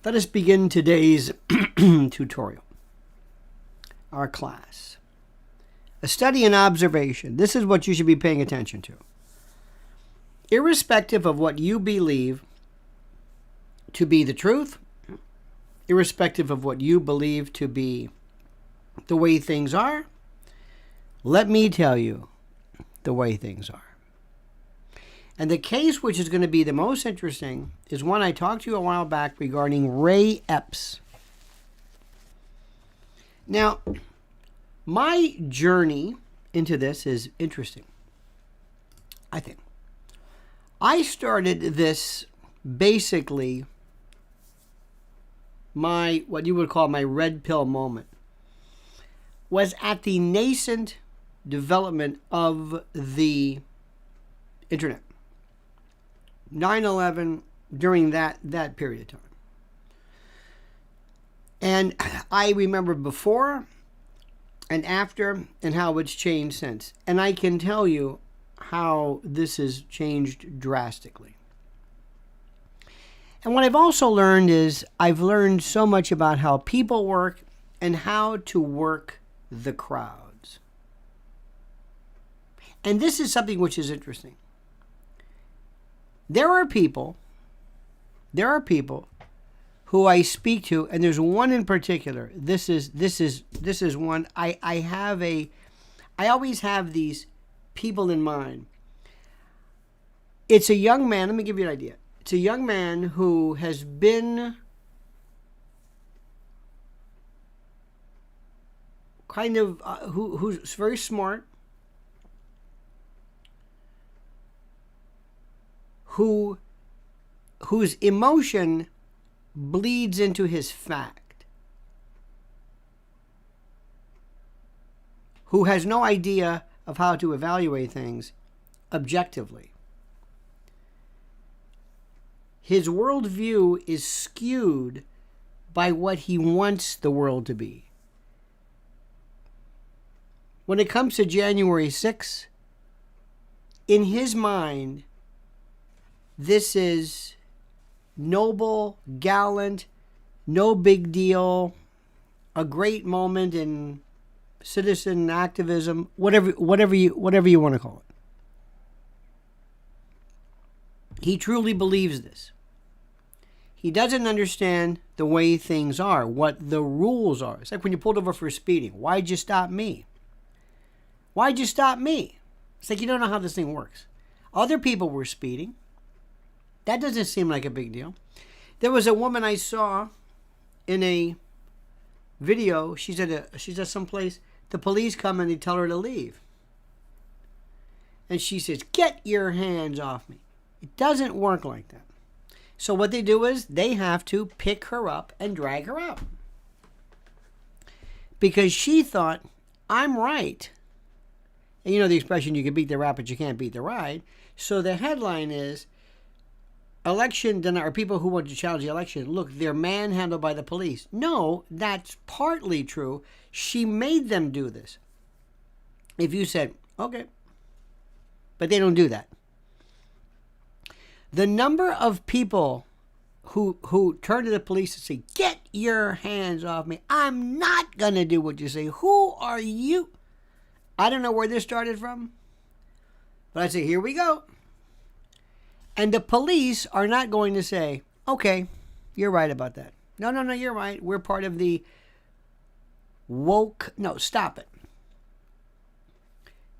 Let us begin today's tutorial, our class. A study and observation. This is what you should be paying attention to. Irrespective of what you believe to be the truth, irrespective of what you believe to be the way things are, let me tell you the way things are. And the case which is going to be the most interesting is one I talked to you a while back regarding Ray Epps. Now, my journey into this is interesting, I think. I started this basically what you would call my red pill moment was at the nascent development of the internet. 9/11, during that period of time. And I remember before and after and how it's changed since. And I can tell you how this has changed drastically. And what I've also learned is I've learned so much about how people work and how to work the crowds. And this is something which is interesting. There are people who I speak to, and there's one in particular. This is one I always have these people in mind. It's a young man, let me give you an idea. It's a young man who has been kind of who's very smart, whose emotion bleeds into his fact, who has no idea of how to evaluate things objectively. His worldview is skewed by what he wants the world to be. When it comes to January 6th, in his mind, this is noble, gallant, no big deal, a great moment in citizen activism, whatever you want to call it. He truly believes this. He doesn't understand the way things are, what the rules are. It's like when you pulled over for speeding. Why'd you stop me? Why'd you stop me? It's like you don't know how this thing works. Other people were speeding. That doesn't seem like a big deal. There was a woman I saw in a video. She's at some place. The police come and they tell her to leave. And she says, "Get your hands off me." It doesn't work like that. So what they do is they have to pick her up and drag her out. Because she thought, I'm right. And you know the expression, you can beat the rat, but you can't beat the ride. So the headline is, election denier, or people who want to challenge the election, look, they're manhandled by the police. No, that's partly true. She made them do this. If you said, okay, but they don't do that. The number of people who turn to the police and say, "Get your hands off me. I'm not going to do what you say. Who are you?" I don't know where this started from, but I say, here we go. And the police are not going to say, okay, you're right about that. No, you're right. We're part of the woke. No, stop it.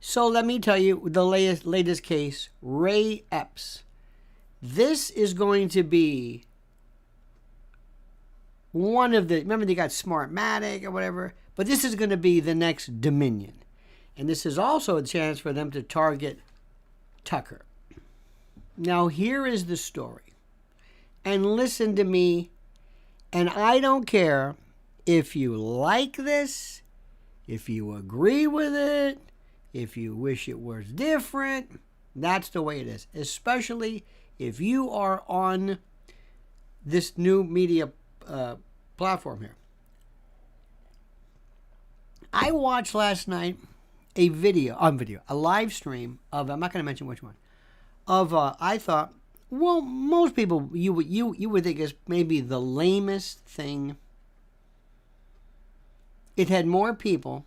So let me tell you the latest case, Ray Epps. This is going to be one of the, remember they got Smartmatic or whatever, but this is going to be the next Dominion. And this is also a chance for them to target Tucker. Now, here is the story. And listen to me. And I don't care if you like this, if you agree with it, if you wish it was different. That's the way it is. Especially if you are on this new media platform here. I watched last night a live stream of, I'm not going to mention which one, of, I thought, Well, most people you would think is maybe the lamest thing. It had more people,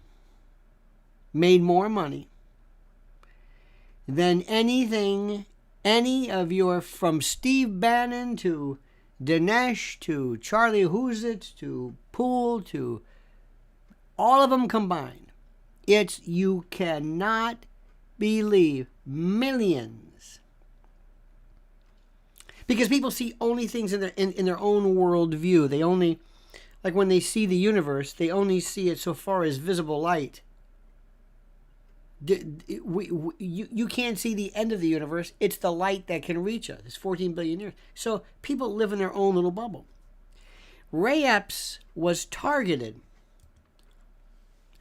made more money than anything, any of your, from Steve Bannon to Dinesh to Charlie Who's It to Poole to all of them combined. You cannot believe, millions. Because people see only things in their own worldview. They only, like when they see the universe, they only see it so far as visible light. You can't see the end of the universe. It's the light that can reach us. It's 14 billion years. So people live in their own little bubble. Ray Epps was targeted.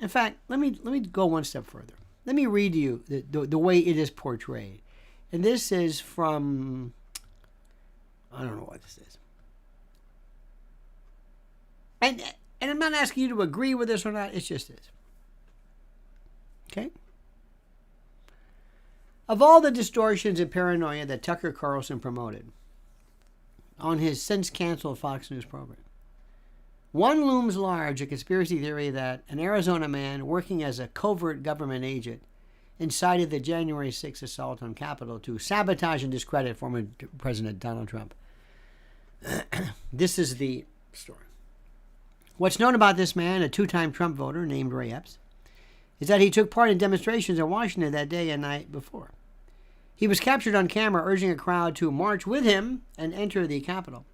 In fact, let me go one step further. Let me read to you the way it is portrayed. And this is from, I don't know what this is. And I'm not asking you to agree with this or not. It's just this. Okay? Of all the distortions and paranoia that Tucker Carlson promoted on his since-canceled Fox News program, one looms large, a conspiracy theory that an Arizona man working as a covert government agent incited the January 6th assault on Capitol to sabotage and discredit former President Donald Trump. This is the story. What's known about this man, a two-time Trump voter named Ray Epps, is that he took part in demonstrations in Washington that day and night before. He was captured on camera urging a crowd to march with him and enter the Capitol.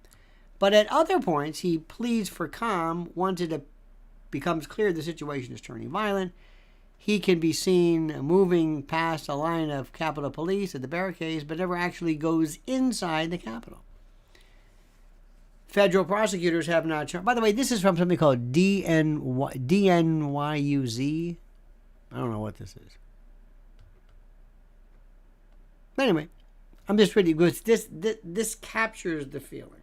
But at other points, he pleads for calm once it becomes clear the situation is turning violent. He can be seen moving past a line of Capitol Police at the barricades, but never actually goes inside the Capitol. Federal prosecutors have not charged. By the way, this is from something called DNYUZ. I don't know what this is. But anyway, I'm just reading because this captures the feeling.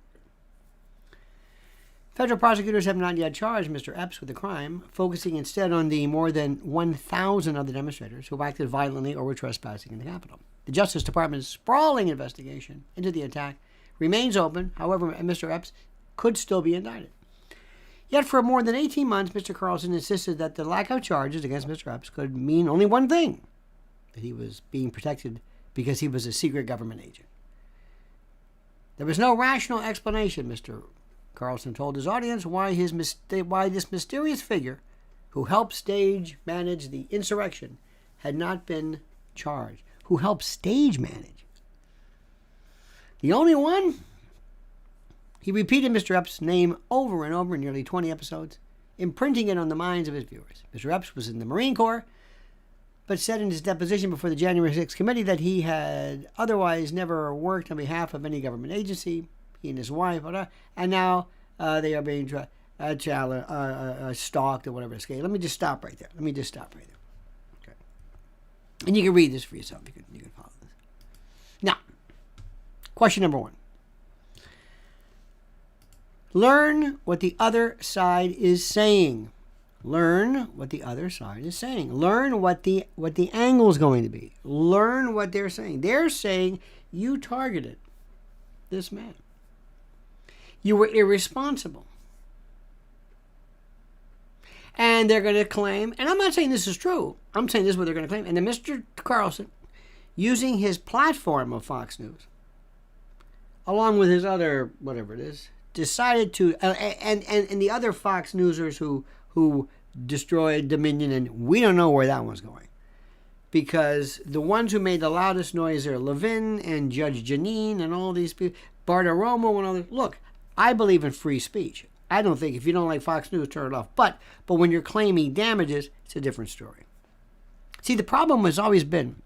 Federal prosecutors have not yet charged Mr. Epps with the crime, focusing instead on the more than 1,000 other demonstrators who acted violently or were trespassing in the Capitol. The Justice Department's sprawling investigation into the attack remains open. However, Mr. Epps could still be indicted. Yet for more than 18 months, Mr. Carlson insisted that the lack of charges against Mr. Epps could mean only one thing, that he was being protected because he was a secret government agent. There was no rational explanation, Mr. Carlson told his audience, why this mysterious figure who helped stage manage the insurrection had not been charged. Who helped stage manage? The only one? He repeated Mr. Epps' name over and over in nearly 20 episodes, imprinting it on the minds of his viewers. Mr. Epps was in the Marine Corps, but said in his deposition before the January 6th committee that he had otherwise never worked on behalf of any government agency. He and his wife, and now they are being stalked or whatever. Okay, let me just stop right there. Okay. And you can read this for yourself. You can follow this. Now, question number one. Learn what the other side is saying. Learn what the other side is saying. Learn what the angle is going to be. Learn what they're saying. They're saying you targeted this man. You were irresponsible. And they're going to claim, and I'm not saying this is true, I'm saying this is what they're going to claim, and then Mr. Carlson, using his platform of Fox News, along with his other, whatever it is, decided to, and the other Fox Newsers who destroyed Dominion, and we don't know where that one's going. Because the ones who made the loudest noise are Levin and Judge Janine and all these people, Bartiromo and others. Look, I believe in free speech. I don't think if you don't like Fox News, turn it off. But when you're claiming damages, it's a different story. See, the problem has always been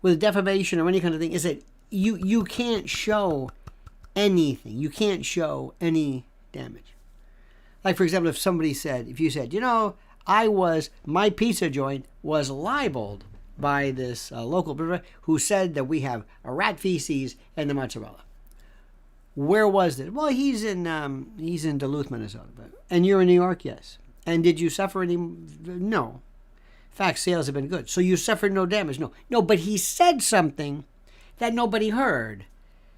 with defamation or any kind of thing is that you can't show anything. You can't show any damage. Like, for example, if you said, my pizza joint was libeled by this local who said that we have a rat feces in the mozzarella. Where was it? Well, he's in Duluth, Minnesota. And you're in New York, yes. And did you suffer any? No. In fact, sales have been good. So you suffered no damage. No, but he said something that nobody heard.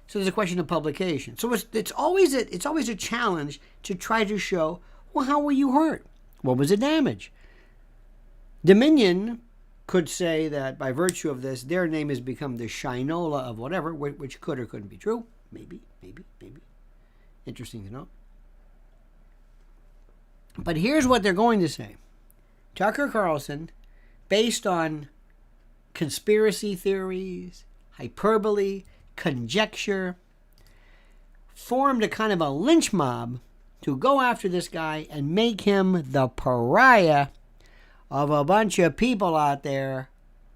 So there's a question of publication. So it's always a challenge to try to show, well, how were you hurt? What was the damage? Dominion could say that by virtue of this, their name has become the Shinola of whatever, which could or couldn't be true. Maybe. Interesting to know. But here's what they're going to say. Tucker Carlson, based on conspiracy theories, hyperbole, conjecture, formed a kind of a lynch mob to go after this guy and make him the pariah of a bunch of people out there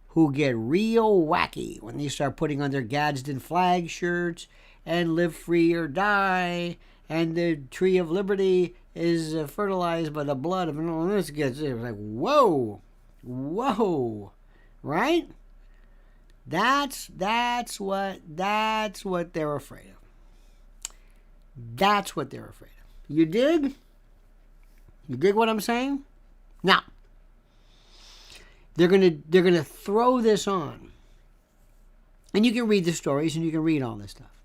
who get real wacky when they start putting on their Gadsden flag shirts and live free or die, and the tree of liberty is fertilized by the blood of all this. Gets like, whoa, right? That's what they're afraid of. That's what they're afraid of. You dig? You dig what I'm saying? Now, they're gonna throw this on, and you can read the stories and you can read all this stuff,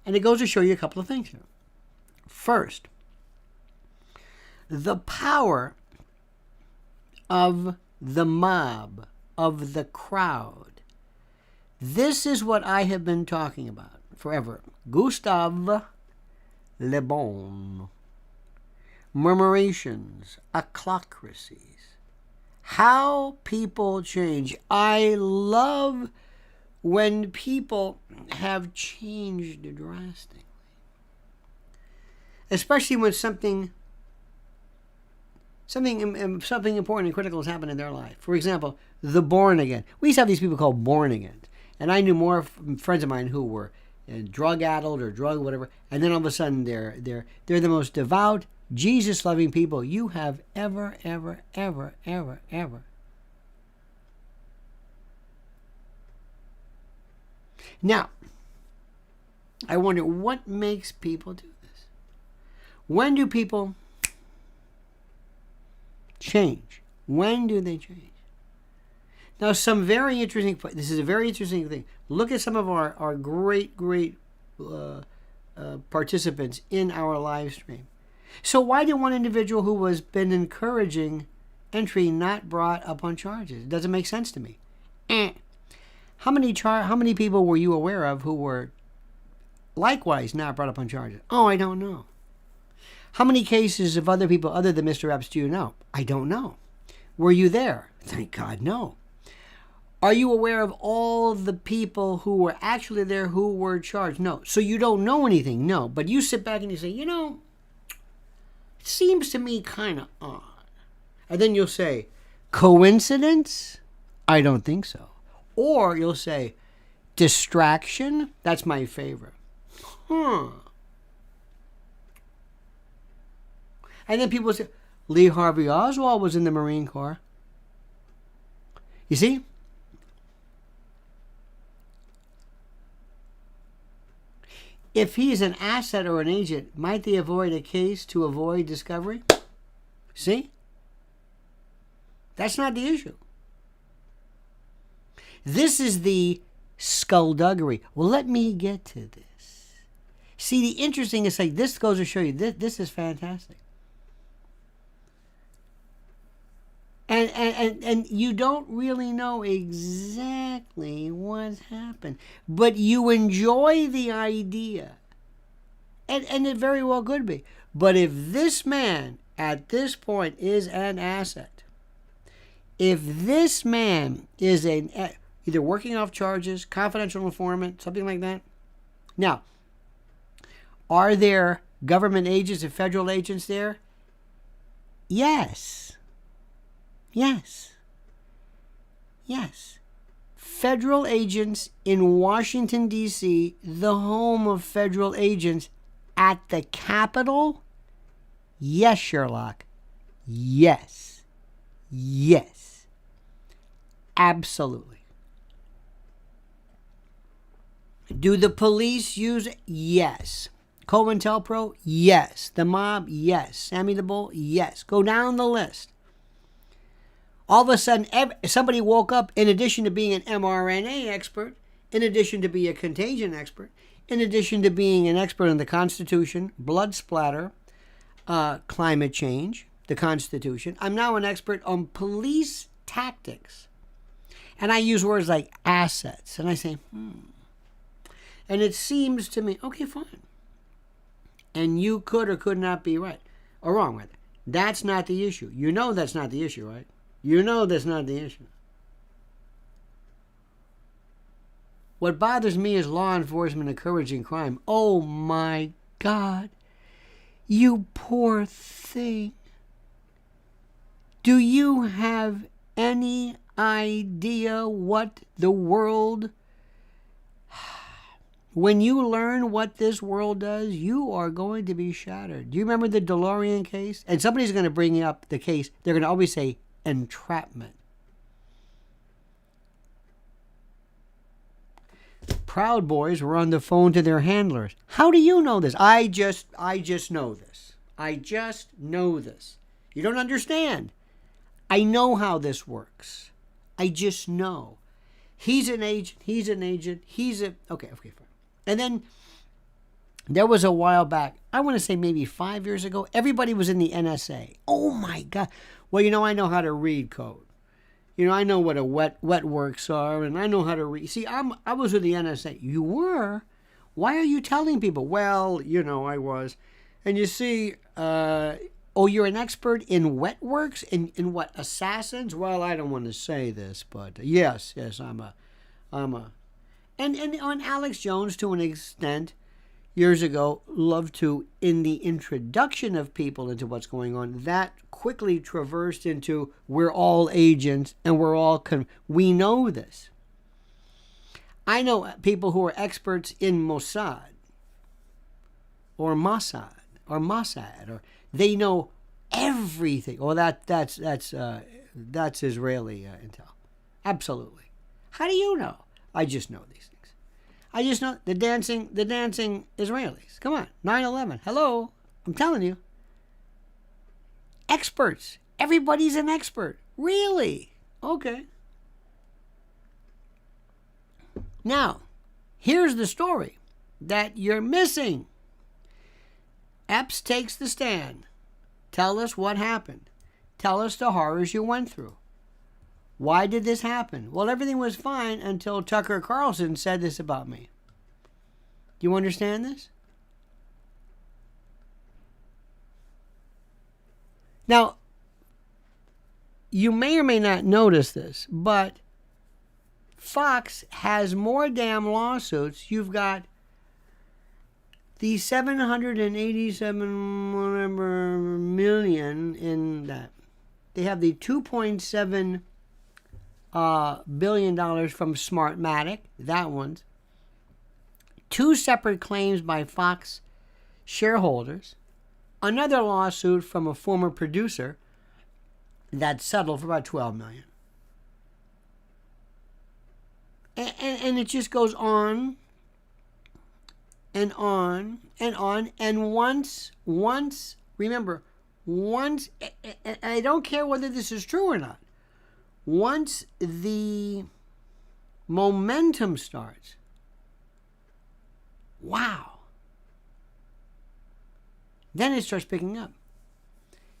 and it goes to show you a couple of things here. First, the power of the mob, of the crowd. This is what I have been talking about forever. Gustave Le Bon. Murmurations, ochlocracies. How people change. I love when people have changed drastically. Especially when something important and critical has happened in their life. For example, the born again. We used to have these people called born again. And I knew more friends of mine who were drug addled or drug whatever, and then all of a sudden they're the most devout, Jesus-loving people you have ever. Now, I wonder what makes people do this. When do people change? When do they change? Now, this is a very interesting thing. Look at some of our great participants in our live stream. So why did one individual who was been encouraging entry not brought up on charges? It doesn't make sense to me. How many people were you aware of who were likewise not brought up on charges? Oh, I don't know. How many cases of other people other than Mr. Epps do you know? I don't know. Were you there? Thank God, no. Are you aware of all the people who were actually there who were charged? No. So you don't know anything? No. But you sit back and you say, it seems to me kind of odd. And then you'll say, coincidence? I don't think so. Or you'll say, distraction? That's my favorite. And then people say, Lee Harvey Oswald was in the Marine Corps. You see? If he's an asset or an agent, might they avoid a case to avoid discovery? See? That's not the issue. This is the skullduggery. Well, let me get to this. See, the interesting is like this goes to show you this is fantastic. And you don't really know exactly what's happened, but you enjoy the idea, and it very well could be. But if this man at this point is an asset, if this man is either working off charges, confidential informant, something like that. Now, are there government agents and federal agents there? Yes. Federal agents in Washington, D.C., the home of federal agents at the Capitol? Yes, Sherlock. Yes. Absolutely. Do the police use it? Yes. COINTELPRO? Yes. The mob? Yes. Sammy the Bull? Yes. Go down the list. All of a sudden, somebody woke up, in addition to being an mRNA expert, in addition to being a contagion expert, In addition to being an expert on the Constitution, blood splatter, climate change, the Constitution, I'm now an expert on police tactics. And I use words like assets. And I say, And it seems to me, okay, fine. And you could or could not be right. Or wrong, rather. That's not the issue. You know that's not the issue, right? You know that's not the issue. What bothers me is law enforcement encouraging crime. Oh my God. You poor thing. Do you have any idea what the world... When you learn what this world does, you are going to be shattered. Do you remember the DeLorean case? And somebody's going to bring up the case. They're going to always say entrapment. Proud Boys were on the phone to their handlers. How do you know this? I just know this. I just know this. You don't understand. I know how this works. I just know. He's an agent. He's an agent. Okay, fine. And then there was a while back, I want to say maybe 5 years ago, everybody was in the NSA. Oh my God. Well, I know how to read code. I know what a wet works are, and I know how to read. See, I was with the NSA. You were? Why are you telling people? Well, I was. And you see, you're an expert in wet works? In what, assassins? Well, I don't want to say this, but yes, I'm a... And on Alex Jones, to an extent, years ago, loved to, in the introduction of people into what's going on, that quickly traversed into we're all agents and we're all... we know this. I know people who are experts in Mossad or Mossad, or they know everything. Well, that's Israeli intel. Absolutely. How do you know? I just know these things. I just know the dancing Israelis. Come on, 9/11. Hello, I'm telling you. Experts. Everybody's an expert. Really? Okay. Now, here's the story that you're missing. Epps takes the stand. Tell us what happened. Tell us the horrors you went through. Why did this happen? Well, everything was fine until Tucker Carlson said this about me. Do you understand this? Now, you may or may not notice this, but Fox has more damn lawsuits. You've got the 787 million in that. They have the $2.7 billion from Smartmatic, that one's. 2 separate claims by Fox shareholders. Another lawsuit from a former producer that settled for about $12 million. And it just goes on and on and on. And once, remember, and I don't care whether this is true or not, once the momentum starts, wow, then it starts picking up.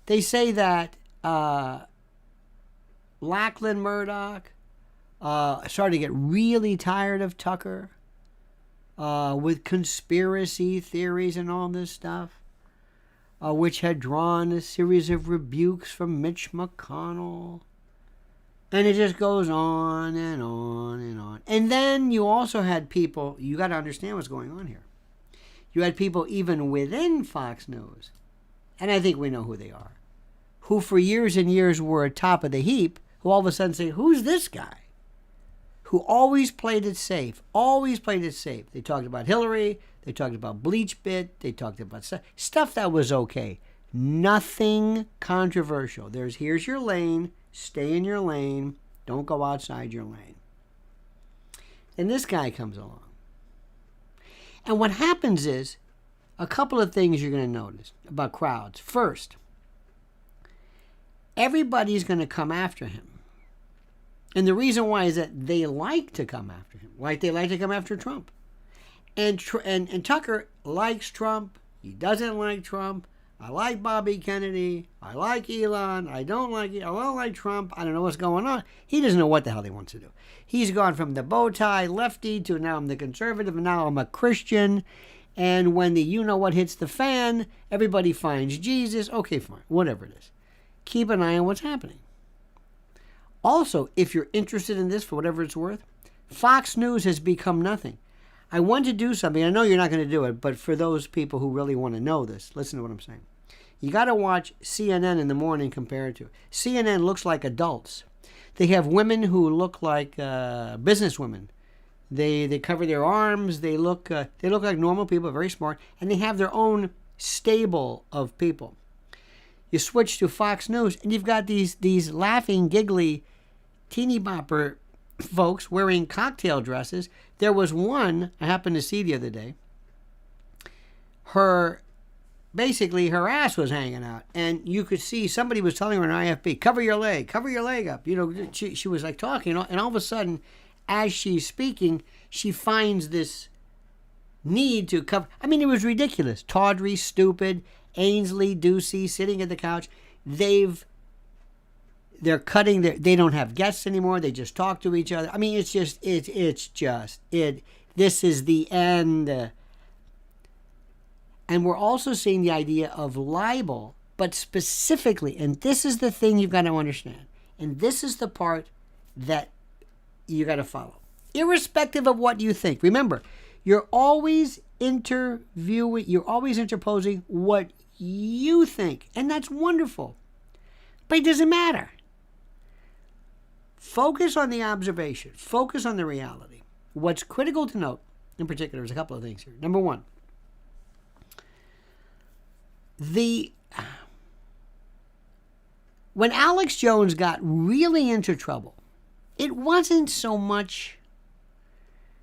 They say that Lachlan Murdoch started to get really tired of Tucker with conspiracy theories and all this stuff, which had drawn a series of rebukes from Mitch McConnell. And it just goes on and on and on. And then you also had people, you got to understand what's going on here. You had people even within Fox News, and I think we know who they are, who for years and years were at top of the heap, who all of a sudden say, who's this guy? Who always played it safe, They talked about Hillary, they talked about BleachBit, they talked about stuff that was okay. Nothing controversial. Here's your lane, stay in your lane, don't go outside your lane. And this guy comes along. And what happens is, a couple of things you're going to notice about crowds. First, everybody's going to come after him. And the reason why is that they like to come after him, like they like to come after Trump. And Tucker likes Trump. He doesn't like Trump. I like Bobby Kennedy. I like Elon. I don't like Trump. I don't know what's going on. He doesn't know what the hell he wants to do. He's gone from the bow tie lefty to now I'm the conservative and now I'm a Christian. And when the you-know-what hits the fan, everybody finds Jesus. Okay, fine. Whatever it is. Keep an eye on what's happening. Also, if you're interested in this for whatever it's worth, Fox News has become nothing. I want to do something. I know you're not going to do it, but for those people who really want to know this, listen to what I'm saying. You got to watch CNN in the morning compared to CNN looks like adults. They have women who look like businesswomen. They cover their arms. They look like normal people, very smart, and they have their own stable of people. You switch to Fox News, and you've got these laughing, giggly, teeny bopper folks wearing cocktail dresses. There was one I happened to see the other day. Her ass was hanging out, and you could see somebody was telling her in IFB, cover your leg up. You know, she was like talking, and all of a sudden, as she's speaking, she finds this need to cover. I mean, it was ridiculous. Tawdry, stupid, Ainsley, Ducey, sitting at the couch. They're cutting they don't have guests anymore. They just talk to each other. I mean, this is the end. And we're also seeing the idea of libel, but specifically, and this is the thing you've got to understand, and this is the part that you got to follow. Irrespective of what you think. Remember, you're always interposing what you think, and that's wonderful. But it doesn't matter. Focus on the observation. Focus on the reality. What's critical to note, in particular, is a couple of things here. Number one, when Alex Jones got really into trouble, it wasn't so much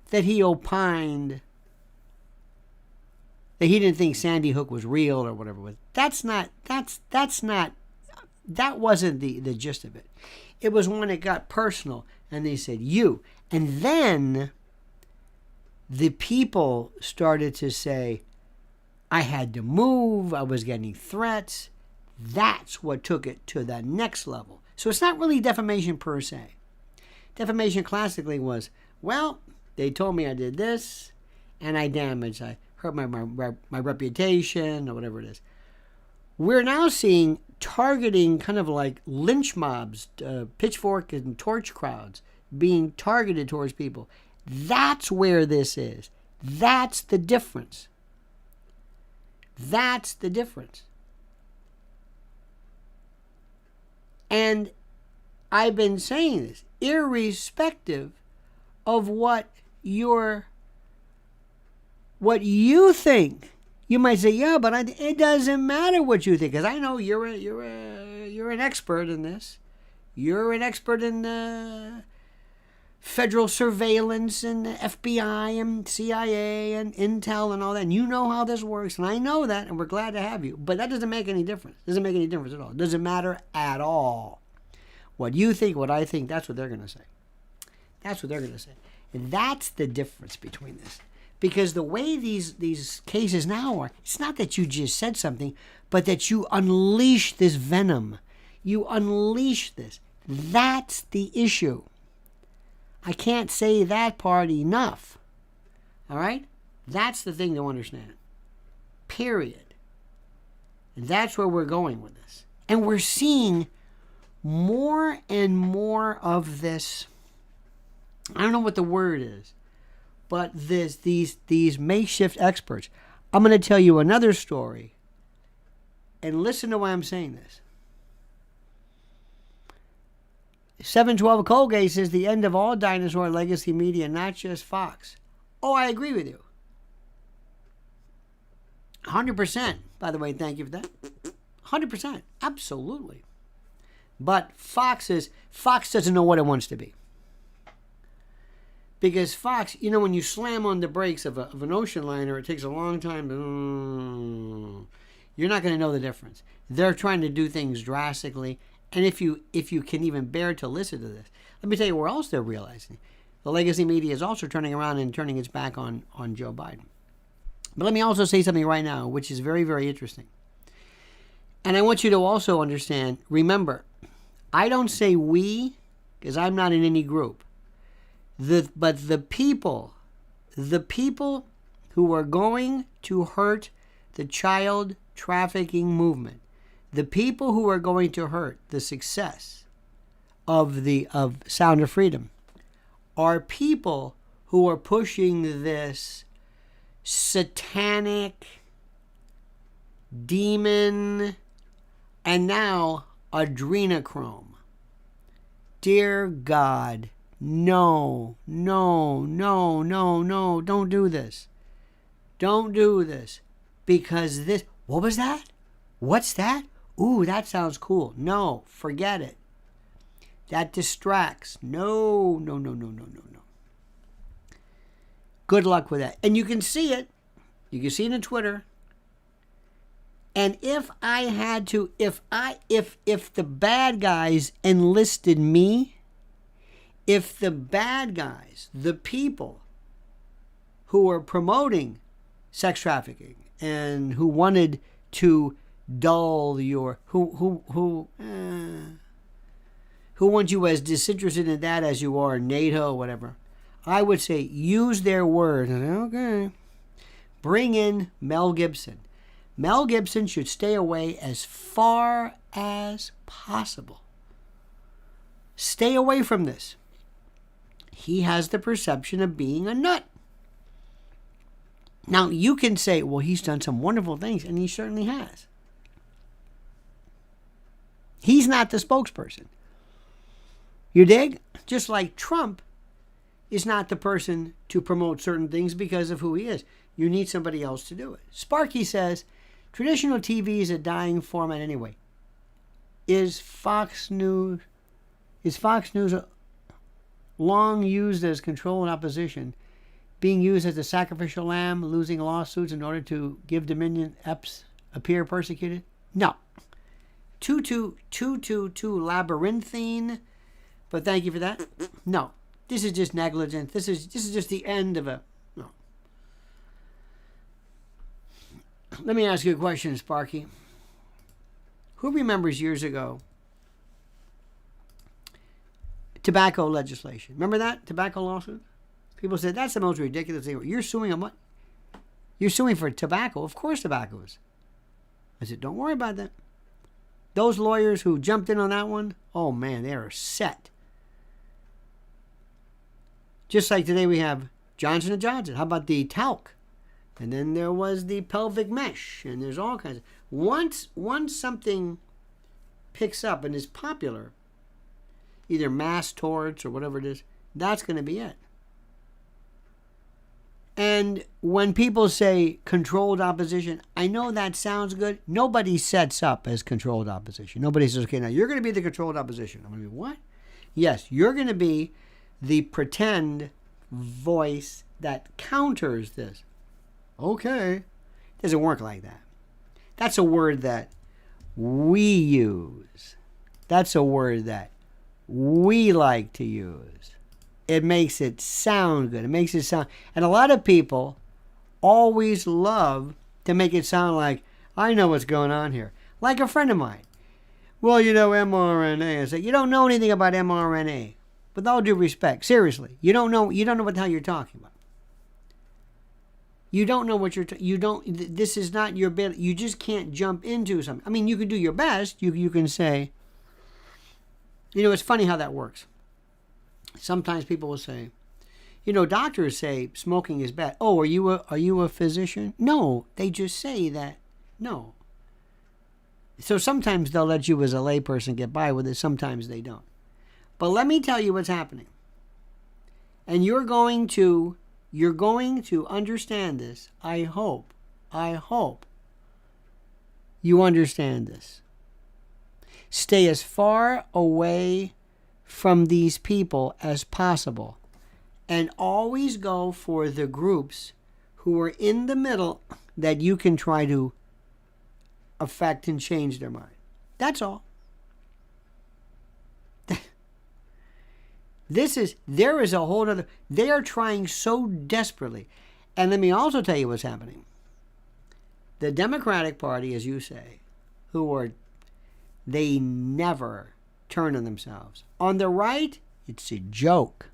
that he opined that he didn't think Sandy Hook was real or whatever it was. That wasn't the gist of it. It was when it got personal and they said, you. And then the people started to say, I had to move. I was getting threats. That's what took it to the next level. So it's not really defamation per se. Defamation classically was, well, they told me I did this and I hurt my reputation or whatever it is. We're now seeing targeting kind of like lynch mobs, pitchfork and torch crowds being targeted towards people. That's where this is. That's the difference. That's the difference. And I've been saying this, irrespective of what you think. You might say, yeah, but it doesn't matter what you think, because I know you're an expert in this. You're an expert in federal surveillance and FBI and CIA and Intel and all that. And you know how this works, and I know that, and we're glad to have you. But that doesn't make any difference. It doesn't make any difference at all. It doesn't matter at all. What you think, what I think, that's what they're going to say. That's what they're going to say. And that's the difference between this. Because the way these cases now are, it's not that you just said something, but that you unleash this venom. You unleash this. That's the issue. I can't say that part enough. All right? That's the thing to understand. Period. And that's where we're going with this. And we're seeing more and more of this. I don't know what the word is. But these makeshift experts. I'm going to tell you another story. And listen to why I'm saying this. 712 Colgate says the end of all dinosaur legacy media, not just Fox. Oh, I agree with you. 100%. By the way, thank you for that. 100%. Absolutely. But Fox doesn't know what it wants to be. Because Fox, you know, when you slam on the brakes of an ocean liner, it takes a long time to... You're not going to know the difference. They're trying to do things drastically. And if you can even bear to listen to this, let me tell you where else they're realizing. the legacy media is also turning around and turning its back on Joe Biden. But let me also say something right now, which is very, very interesting. And I want you to also understand, remember, I don't say we, because I'm not in any group. But the people who are going to hurt the child trafficking movement, the people who are going to hurt the success of Sound of Freedom, are people who are pushing this satanic, demon, and now adrenochrome. Dear God, no, don't do this. Don't do this. Because this, what was that? What's that? Ooh, that sounds cool. No, forget it. That distracts. No. Good luck with that. And you can see it. You can see it on Twitter. And if I had to, if the bad guys enlisted me, if the bad guys, the people who are promoting sex trafficking and who wanted to dull your, who want you as disinterested in that as you are NATO or whatever, I would say use their words. Okay. Bring in Mel Gibson. Mel Gibson should stay away as far as possible. Stay away from this. He has the perception of being a nut. Now, you can say, well, he's done some wonderful things, and he certainly has. He's not the spokesperson. You dig? Just like Trump is not the person to promote certain things because of who he is. You need somebody else to do it. Sparky says, traditional TV is a dying format anyway. Is Fox News long used as control and opposition, being used as a sacrificial lamb, losing lawsuits in order to give Dominion Epps appear persecuted? No. Too labyrinthine, but thank you for that. No. This is just negligent. This is just the end of a... No. Let me ask you a question, Sparky. Who remembers years ago tobacco legislation? Remember that? Tobacco lawsuit? People said, that's the most ridiculous thing. You're suing on what? You're suing for tobacco. Of course tobacco is. I said, don't worry about that. Those lawyers who jumped in on that one, oh man, they are set. Just like today we have Johnson & Johnson. How about the talc? And then there was the pelvic mesh. And there's all kinds of... Once something picks up and is popular, either mass torts or whatever it is, that's going to be it. And when people say controlled opposition, I know that sounds good. Nobody sets up as controlled opposition. Nobody says, okay, now you're going to be the controlled opposition. I'm going to be, what? Yes, you're going to be the pretend voice that counters this. Okay. It doesn't work like that. That's a word that we use. That's a word that we like to use. It makes it sound good. It makes it sound... And a lot of people always love to make it sound like, I know what's going on here. Like a friend of mine. Well, you know, mRNA. I say, you don't know anything about mRNA. With all due respect, seriously, you don't know what the hell you're talking about. You don't know what this is not your bit. You just can't jump into something. I mean, you can do your best. You can say, you know, it's funny how that works. Sometimes people will say, you know, doctors say smoking is bad. Oh, are you a physician? No, they just say that. No. So sometimes they'll let you as a layperson get by with it. Sometimes they don't. But let me tell you what's happening. And you're going to understand this. I hope you understand this. Stay as far away from these people as possible, and always go for the groups who are in the middle that you can try to affect and change their mind. That's all. There is a whole other, they are trying so desperately. And let me also tell you what's happening. The Democratic Party, as you say, they never turn on themselves. On the right, it's a joke.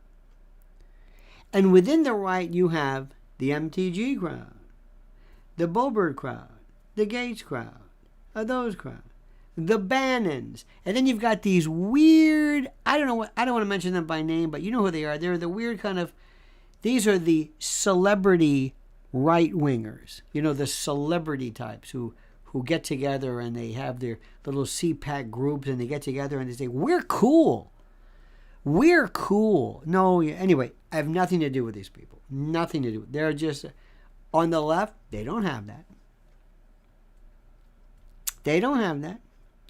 And within the right, you have the MTG crowd, the Boebert crowd, the Gates crowd, those crowds, the Bannons. And then you've got these weird, I don't want to mention them by name, but you know who they are. They're the weird kind of, these are the celebrity right-wingers. You know, the celebrity types who get together and they have their little CPAC groups and they get together and they say, we're cool. We're cool. No, anyway, I have nothing to do with these people. Nothing to do. They're just, on the left, they don't have that. They don't have that.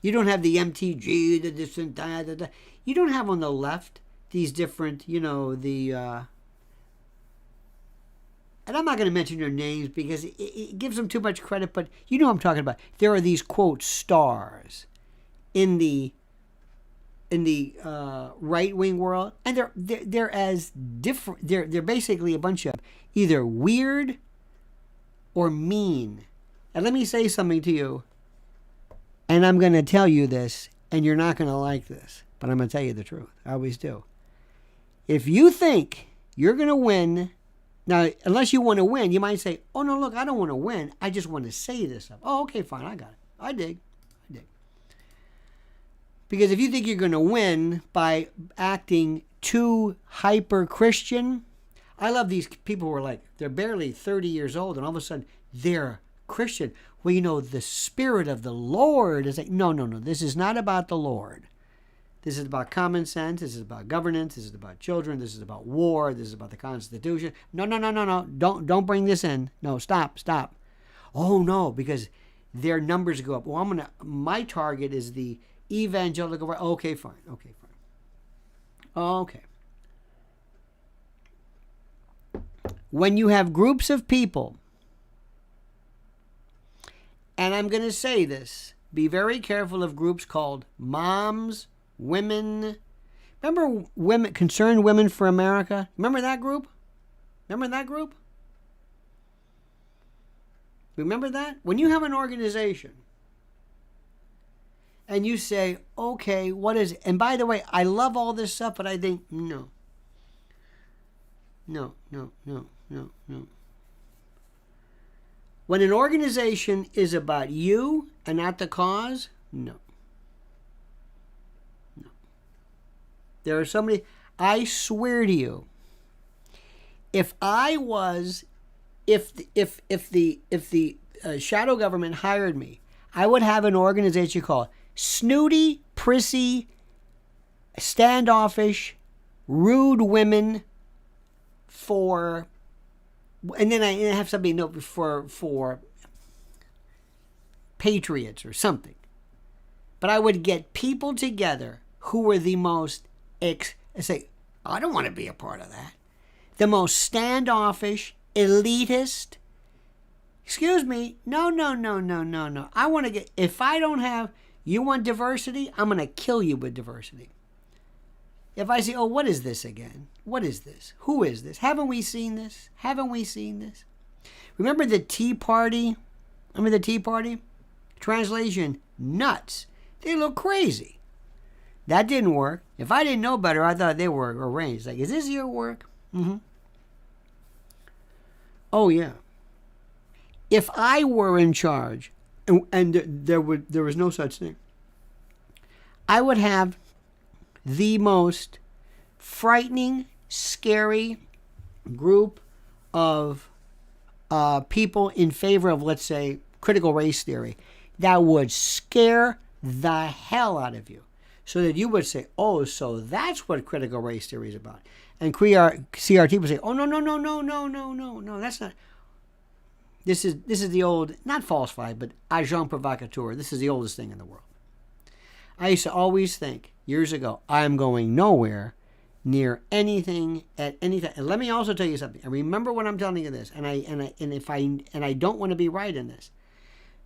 You don't have the MTG, the this and that. You don't have on the left these different, and I'm not going to mention their names because it gives them too much credit, but you know what I'm talking about. There are these, quote, stars in the right-wing world, and they're as different. They're basically a bunch of either weird or mean. And let me say something to you, and I'm going to tell you this, and you're not going to like this, but I'm going to tell you the truth. I always do. If you think you're going to win, now, unless you want to win, you might say, oh, no, look, I don't want to win. I just want to say this stuff. Oh, okay, fine, I got it. I dig. Because if you think you're going to win by acting too hyper-Christian, I love these people who are like, they're barely 30 years old, and all of a sudden, they're Christian. Well, the Spirit of the Lord is like, no, this is not about the Lord. This is about common sense. This is about governance. This is about children. This is about war. This is about the Constitution. No. Don't bring this in. No, stop. Oh, no, because their numbers go up. Well, my target is the evangelical right. Okay, fine. Okay. When you have groups of people, and I'm going to say this, be very careful of groups called moms, women. Remember women, Concerned Women for America? Remember that group? Remember that? When you have an organization and you say, okay, what is it? And by the way, I love all this stuff, but I think, no. When an organization is about you and not the cause, no. There are so many, I swear to you, if the shadow government hired me, I would have an organization called Snooty, Prissy, Standoffish, Rude Women for, and then I have something for patriots or something. But I would get people together who were the most, say, I don't want to be a part of that. The most standoffish, elitist. Excuse me. No. I want to get, if I don't have, you want diversity? I'm going to kill you with diversity. If I say, oh, what is this again? What is this? Who is this? Haven't we seen this? Remember the Tea Party? Translation, nuts. They look crazy. That didn't work. If I didn't know better, I thought they were arranged. Like, is this your work? Mm-hmm. Oh, yeah. If I were in charge, and there was no such thing, I would have the most frightening, scary group of people in favor of, let's say, critical race theory that would scare the hell out of you. So that you would say, oh, so that's what critical race theory is about. And CRT would say, oh, no, that's not. This is the old, not false flag, but agent provocateur. This is the oldest thing in the world. I used to always think, years ago, I'm going nowhere near anything at any time. And let me also tell you something. And remember when I'm telling you this, and I don't want to be right in this.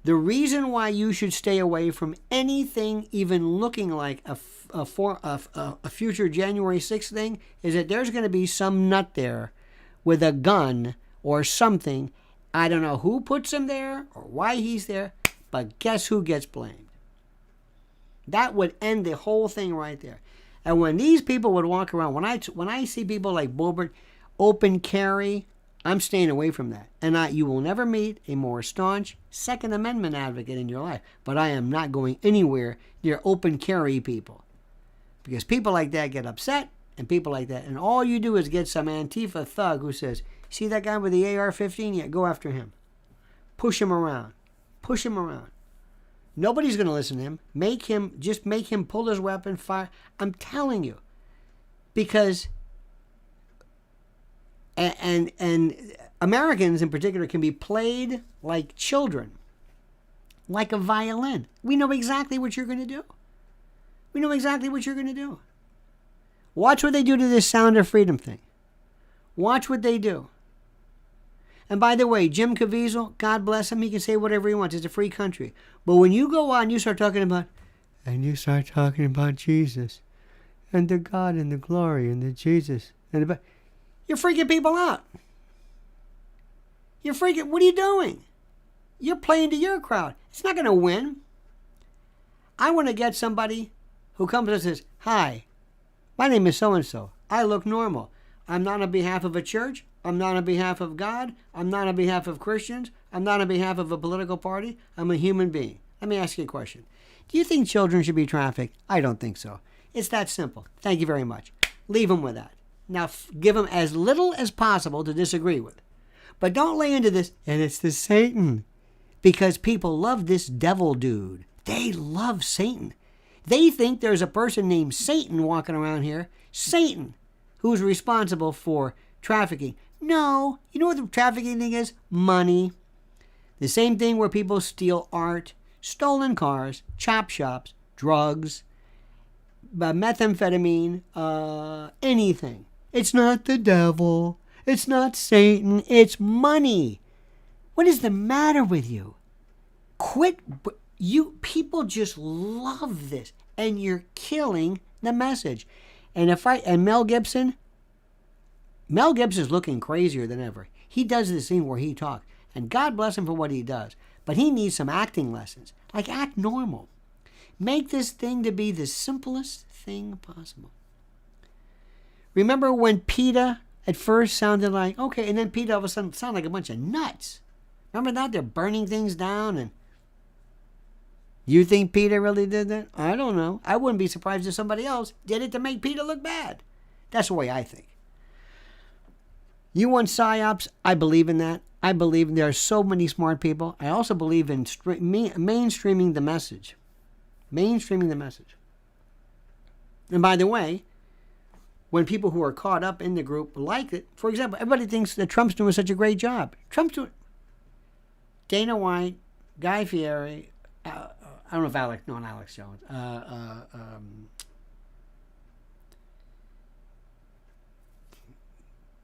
The reason why you should stay away from anything even looking like a future January 6th thing is that there's going to be some nut there with a gun or something. I don't know who puts him there or why he's there, but guess who gets blamed? That would end the whole thing right there. And when these people would walk around, when I see people like Bulbert open carry, I'm staying away from that. And you will never meet a more staunch Second Amendment advocate in your life. But I am not going anywhere near open carry people. Because people like that get upset, and people like that. And all you do is get some Antifa thug who says, see that guy with the AR-15? Yeah, go after him. Push him around. Push him around. Nobody's going to listen to him. Just make him pull his weapon, fire. I'm telling you. Because... And Americans in particular can be played like children, like a violin. We know exactly what you're going to do. We know exactly what you're going to do. Watch what they do to this Sound of Freedom thing. Watch what they do. And by the way, Jim Caviezel, God bless him, he can say whatever he wants. It's a free country. But when you go on and you start talking about Jesus and the God and the glory and the Jesus and the... You're freaking people out. You're freaking... What are you doing? You're playing to your crowd. It's not going to win. I want to get somebody who comes and says, hi, my name is so-and-so. I look normal. I'm not on behalf of a church. I'm not on behalf of God. I'm not on behalf of Christians. I'm not on behalf of a political party. I'm a human being. Let me ask you a question. Do you think children should be trafficked? I don't think so. It's that simple. Thank you very much. Leave them with that. Now, give them as little as possible to disagree with. But don't lay into this, and it's the Satan. Because people love this devil dude. They love Satan. They think there's a person named Satan walking around here. Satan, who's responsible for trafficking. No. You know what the trafficking thing is? Money. The same thing where people steal art, stolen cars, chop shops, drugs, methamphetamine, anything. It's not the devil. It's not Satan. It's money. What is the matter with you? Quit. People just love this, and you're killing the message. And Mel Gibson's looking crazier than ever. He does this thing where he talks, and God bless him for what he does. But he needs some acting lessons. Like, act normal. Make this thing to be the simplest thing possible. Remember when PETA at first sounded like, okay, and then PETA all of a sudden sounded like a bunch of nuts. Remember that? They're burning things down. And you think PETA really did that? I don't know. I wouldn't be surprised if somebody else did it to make PETA look bad. That's the way I think. You want PSYOPs? I believe in that. I believe there are so many smart people. I also believe in mainstreaming the message. Mainstreaming the message. And by the way, when people who are caught up in the group like it, for example, everybody thinks that Trump's doing such a great job. Dana White, Guy Fieri, I don't know if Alex Jones,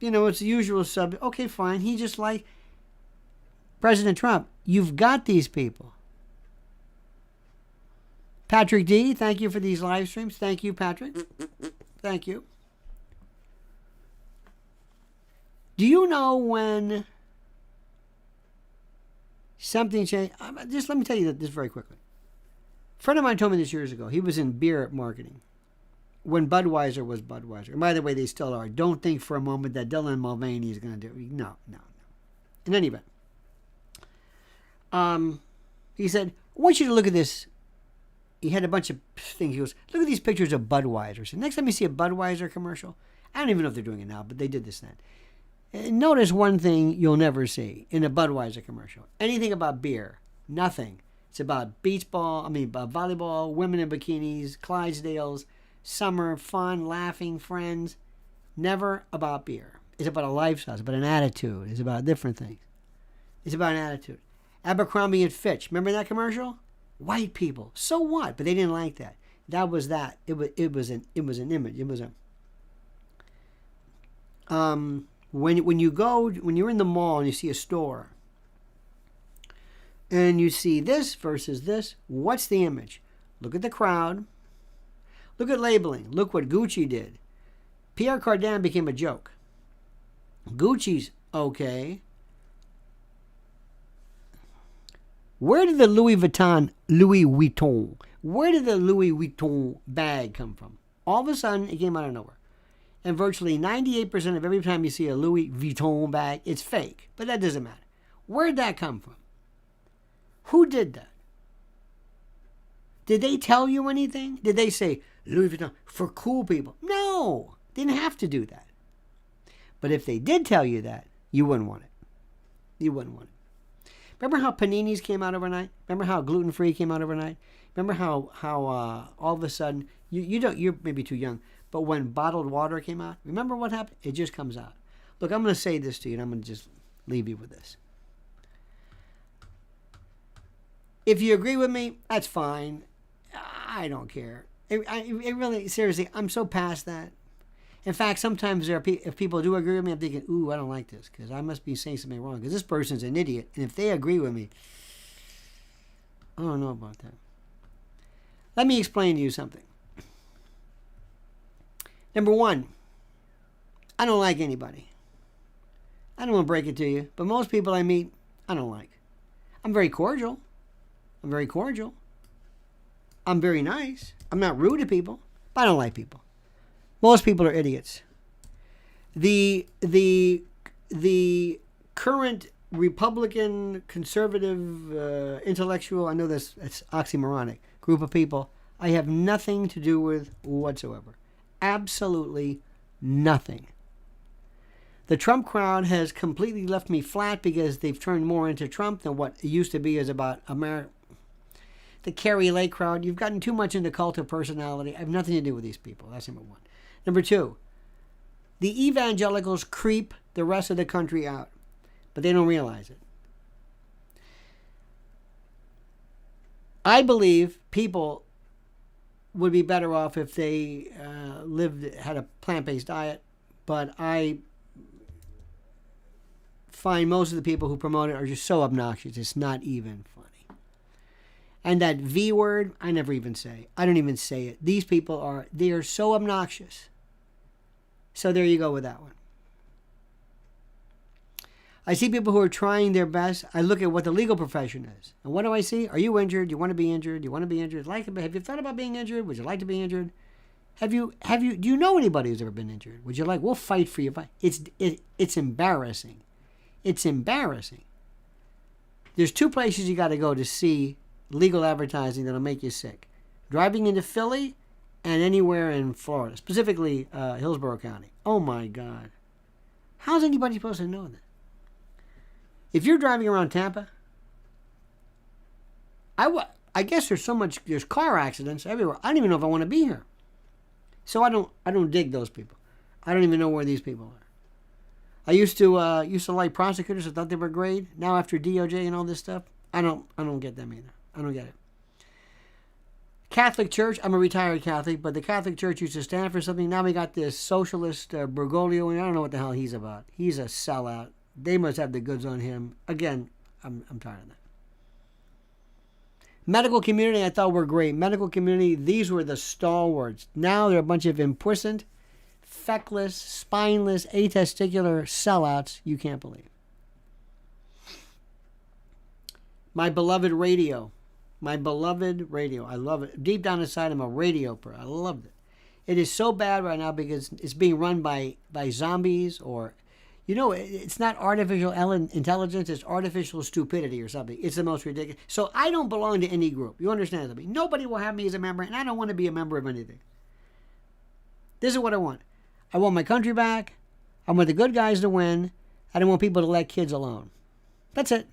it's the usual subject. Okay, fine. He just like President Trump. You've got these people. Patrick D., thank you for these live streams. Thank you, Patrick. Thank you. Do you know when something changed? Just let me tell you this very quickly. A friend of mine told me this years ago. He was in beer marketing when Budweiser was Budweiser. And by the way, they still are. Don't think for a moment that Dylan Mulvaney is going to do it. No. In any event, he said, I want you to look at this. He had a bunch of things. He goes, look at these pictures of Budweiser. So next time you see a Budweiser commercial, I don't even know if they're doing it now, but they did this then. Notice one thing you'll never see in a Budweiser commercial. Anything about beer. Nothing. It's about volleyball, women in bikinis, Clydesdales, summer, fun, laughing, friends. Never about beer. It's about a lifestyle. It's about an attitude. It's about different things. It's about an attitude. Abercrombie and Fitch. Remember that commercial? White people. So what? But they didn't like that. That was that. It was an image. It was a when you're in the mall and you see a store and you see this versus this, what's the image? Look at the crowd. Look at labeling. Look what Gucci did. Pierre Cardin became a joke. Gucci's okay. Where did the Louis Vuitton, where did the Louis Vuitton bag come from? All of a sudden, it came out of nowhere. And virtually 98% of every time you see a Louis Vuitton bag, it's fake. But that doesn't matter. Where did that come from? Who did that? Did they tell you anything? Did they say, Louis Vuitton, for cool people? No, they didn't have to do that. But if they did tell you that, you wouldn't want it. You wouldn't want it. Remember how paninis came out overnight? Remember how gluten-free came out overnight? Remember how all of a sudden, you're maybe too young, but when bottled water came out, remember what happened? It just comes out. Look, I'm going to say this to you, and I'm going to just leave you with this. If you agree with me, that's fine. I don't care. It really, seriously, I'm so past that. In fact, sometimes if people do agree with me, I'm thinking, ooh, I don't like this because I must be saying something wrong because this person's an idiot. And if they agree with me, I don't know about that. Let me explain to you something. Number one, I don't like anybody. I don't want to break it to you, but most people I meet, I don't like. I'm very cordial. I'm very nice. I'm not rude to people, but I don't like people. Most people are idiots. The current Republican, conservative, intellectual, I know that's oxymoronic, group of people, I have nothing to do with whatsoever. Absolutely nothing. The Trump crowd has completely left me flat because they've turned more into Trump than what it used to be as about America. The Carrie Lake crowd, you've gotten too much into cult of personality. I have nothing to do with these people. That's number one. Number two, the evangelicals creep the rest of the country out, but they don't realize it. I believe people would be better off if they had a plant-based diet, but I find most of the people who promote it are just so obnoxious. It's not even funny. And that V word, I never even say. I don't even say it. These people they are so obnoxious. So there you go with that one. I see people who are trying their best. I look at what the legal profession is. And what do I see? Are you injured? Do you want to be injured? Do you want to be injured? Have you thought about being injured? Would you like to be injured? Do you know anybody who's ever been injured? Would you like, we'll fight for you. It's embarrassing. It's embarrassing. There's two places you got to go to see legal advertising that'll make you sick. Driving into Philly and anywhere in Florida, specifically Hillsborough County. Oh my God. How's anybody supposed to know that? If you're driving around Tampa, I guess there's car accidents everywhere. I don't even know if I want to be here. So I don't dig those people. I don't even know where these people are. I used to like prosecutors. I thought they were great. Now after DOJ and all this stuff, I don't get them either. I don't get it. Catholic Church, I'm a retired Catholic, but the Catholic Church used to stand for something. Now we got this socialist Bergoglio, and I don't know what the hell he's about. He's a sellout. They must have the goods on him. Again, I'm tired of that. Medical community, I thought were great. Medical community, these were the stalwarts. Now they're a bunch of implicit, feckless, spineless, atesticular sellouts you can't believe. My beloved radio. I love it. Deep down inside, I'm a radio pro. I loved it. It is so bad right now because it's being run by zombies or, it's not artificial intelligence. It's artificial stupidity or something. It's the most ridiculous. So I don't belong to any group. You understand that? Nobody will have me as a member, and I don't want to be a member of anything. This is what I want. I want my country back. I want the good guys to win. I don't want people to let kids alone. That's it.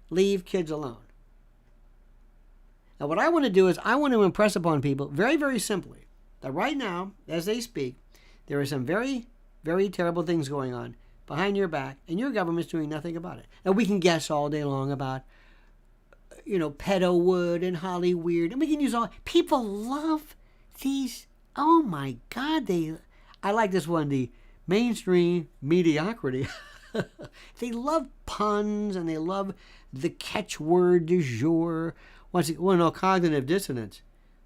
Leave kids alone. Now, what I want to do is I want to impress upon people very, very simply that right now, as they speak, there are some very, very terrible things going on behind your back, and your government's doing nothing about it. Now, we can guess all day long about, pedo wood and Hollyweird, and we can use all. People love these. Oh my God, I like this one, the mainstream mediocrity. They love puns and they love the catchword du jour. Cognitive dissonance.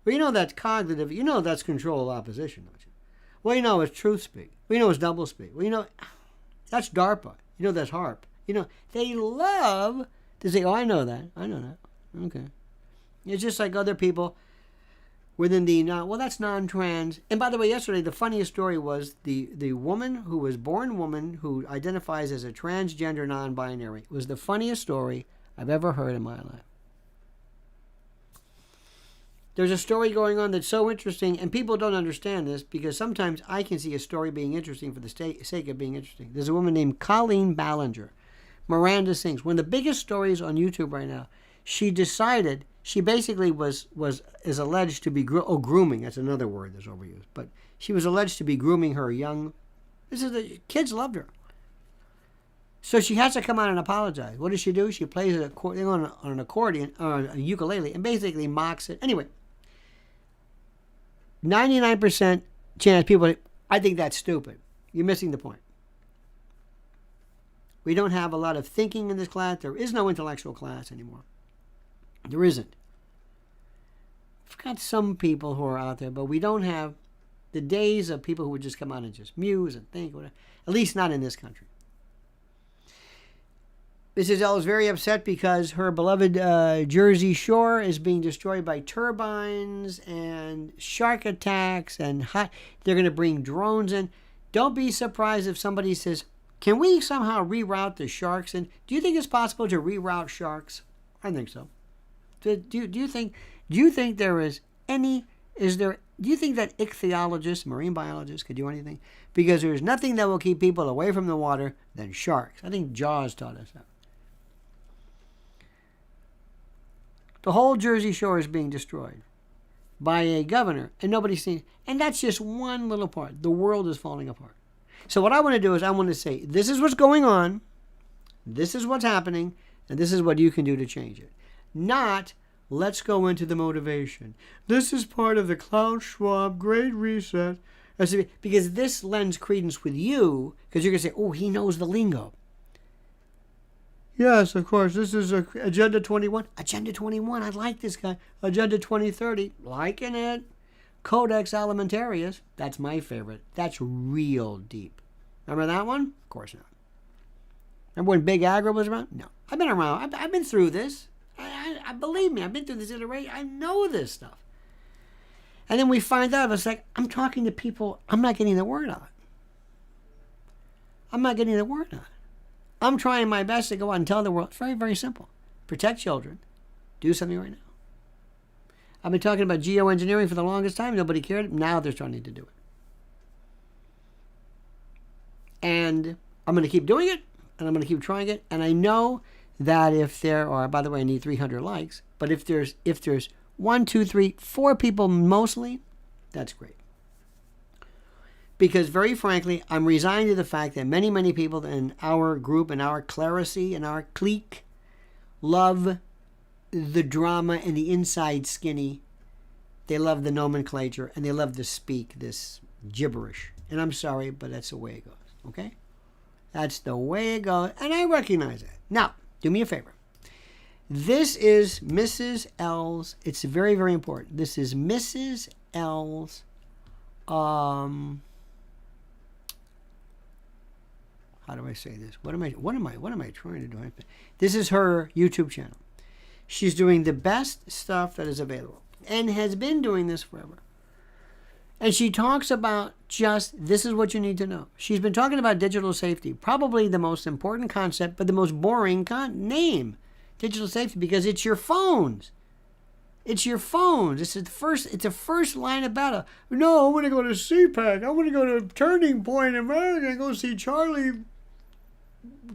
Well, you know that's cognitive. You know that's control of opposition, don't you? Well, you know it's truth speak. Well, you know it's double speak. Well, you know that's DARPA. You know that's HARP. You know, they love to say, oh, I know that. I know that. Okay. It's just like other people within the, well, that's non-trans. And by the way, yesterday, the funniest story was the woman who was born woman who identifies as a transgender non-binary. It was the funniest story I've ever heard in my life. There's a story going on that's so interesting, and people don't understand this because sometimes I can see a story being interesting for the sake of being interesting. There's a woman named Colleen Ballinger. Miranda Sings. One of the biggest stories on YouTube right now. She decided, she basically is alleged to be, grooming, that's another word that's overused, but she was alleged to be grooming her young, kids loved her. So she has to come out and apologize. What does she do? She plays it on an accordion, or a ukulele, and basically mocks it. Anyway, 99% chance people, I think that's stupid. You're missing the point. We don't have a lot of thinking in this class. There is no intellectual class anymore. There isn't. We've got some people who are out there, but we don't have the days of people who would just come out and just muse and think, whatever. At least not in this country. Mrs. L is very upset because her beloved Jersey Shore is being destroyed by turbines and shark attacks, and they're going to bring drones in. Don't be surprised if somebody says, can we somehow reroute the sharks? And do you think it's possible to reroute sharks? I think so. Do you think there is any, do you think that ichthyologists, marine biologists, could do anything? Because there's nothing that will keep people away from the water than sharks. I think Jaws taught us that. The whole Jersey Shore is being destroyed by a governor, and nobody's seen it. And that's just one little part. The world is falling apart. So what I want to do is I want to say, this is what's going on, this is what's happening, and this is what you can do to change it. Not, let's go into the motivation. This is part of the Klaus Schwab Great Reset. Because this lends credence with you, because you're going to say, oh, he knows the lingo. Yes, of course, this is Agenda 21. Agenda 21, I like this guy. Agenda 2030, liking it. Codex Alimentarius, that's my favorite. That's real deep. Remember that one? Of course not. Remember when Big Agro was around? No. I've been around. I've been through this. I believe me, I've been through this iteration. I know this stuff. And then we find out, it's like, I'm talking to people, I'm not getting the word out. I'm not getting the word out. I'm trying my best to go out and tell the world. It's very, very simple. Protect children. Do something right now. I've been talking about geoengineering for the longest time. Nobody cared. Now they're starting to do it. And I'm going to keep doing it, and I'm going to keep trying it. And I know that if there are, by the way, I need 300 likes, but if there's 1, 2, 3, 4 people mostly, that's great. Because very frankly, I'm resigned to the fact that many, many people in our group, in our clerisy, in our clique, love the drama and the inside skinny. They love the nomenclature, and they love to speak this gibberish. And I'm sorry, but that's the way it goes, okay? That's the way it goes, and I recognize it. Now, do me a favor. This is Mrs. L's, it's very, very important. This is Mrs. L's, how do I say this? What am I trying to do? This is her YouTube channel. She's doing the best stuff that is available and has been doing this forever. And she talks about this is what you need to know. She's been talking about digital safety, probably the most important concept, but the most boring name. Digital safety, because it's your phones. It's your phones. It's the first line of battle. No, I want to go to CPAC. I want to go to Turning Point America and go see Charlie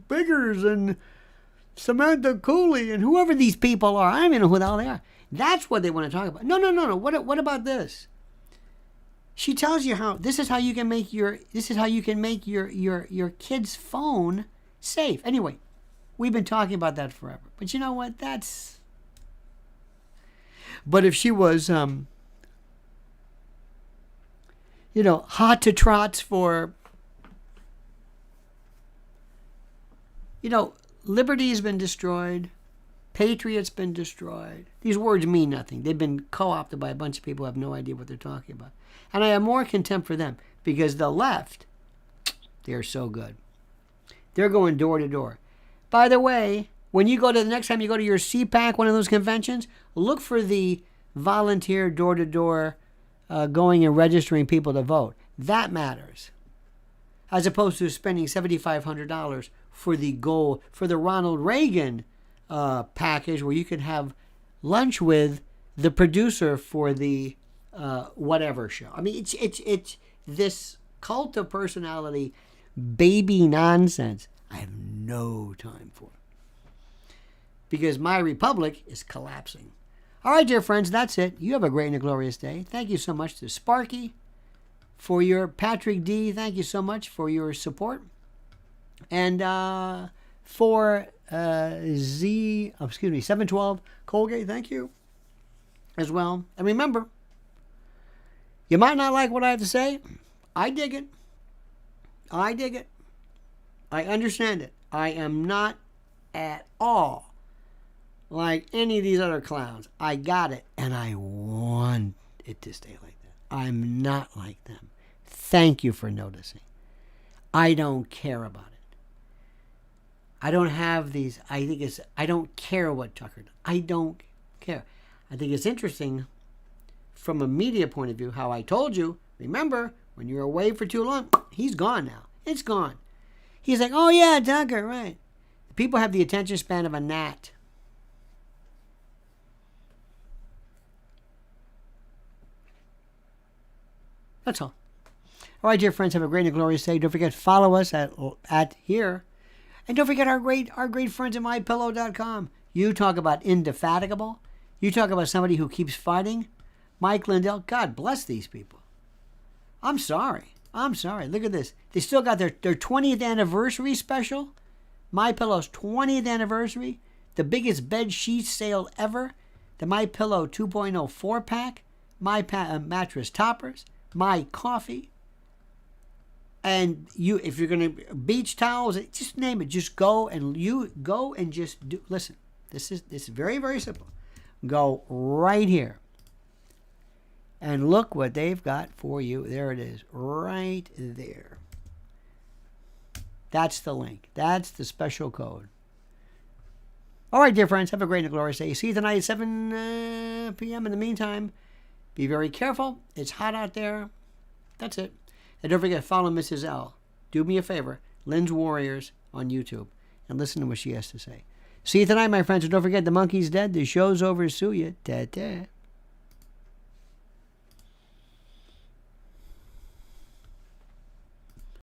Biggers and Samantha Cooley and whoever these people are. I don't even know who the hell they are. That's what they want to talk about. No. What about this? She tells you this is how you can make your kid's phone safe. Anyway, we've been talking about that forever. But you know what? But if she was hot to trots for liberty has been destroyed. Patriot's been destroyed. These words mean nothing. They've been co-opted by a bunch of people who have no idea what they're talking about. And I have more contempt for them because the left, they're so good. They're going door to door. By the way, when you go to the next time you go to your CPAC, one of those conventions, look for the volunteer door to door going and registering people to vote. That matters. As opposed to spending $7,500 for the goal, for the Ronald Reagan package where you can have lunch with the producer for the whatever show. I mean, it's this cult of personality baby nonsense. I have no time for it because my republic is collapsing. All right, dear friends, that's it. You have a great and a glorious day. Thank you so much to Sparky for your Patrick D. Thank you so much for your support. And for 712 Colgate, thank you as well. And remember, you might not like what I have to say. I dig it. I dig it. I understand it. I am not at all like any of these other clowns. I got it, and I want it to stay like that. I'm not like them. Thank you for noticing. I don't care about it. I don't have these. I don't care what Tucker does. I don't care. I think it's interesting from a media point of view how I told you, remember, when you're away for too long, he's gone now. It's gone. He's like, oh yeah, Tucker, right. People have the attention span of a gnat. That's all. All right, dear friends, have a great and glorious day. Don't forget, follow us at here. And don't forget our great friends at MyPillow.com. You talk about indefatigable. You talk about somebody who keeps fighting. Mike Lindell, God bless these people. I'm sorry. Look at this. They still got their 20th anniversary special. MyPillow's 20th anniversary. The biggest bed sheet sale ever. The MyPillow 2.0 4-pack. Mattress toppers. My coffee. And if you're going to beach towels, just name it. Just go and just do. Listen, this is very, very simple. Go right here. And look what they've got for you. There it is. Right there. That's the link. That's the special code. All right, dear friends. Have a great and glorious day. See you tonight at 7 p.m. In the meantime, be very careful. It's hot out there. That's it. And don't forget, follow Mrs. L. Do me a favor. Lynn's Warriors on YouTube. And listen to what she has to say. See you tonight, my friends. And don't forget, the monkey's dead. The show's over. Sue ya. Ta-ta.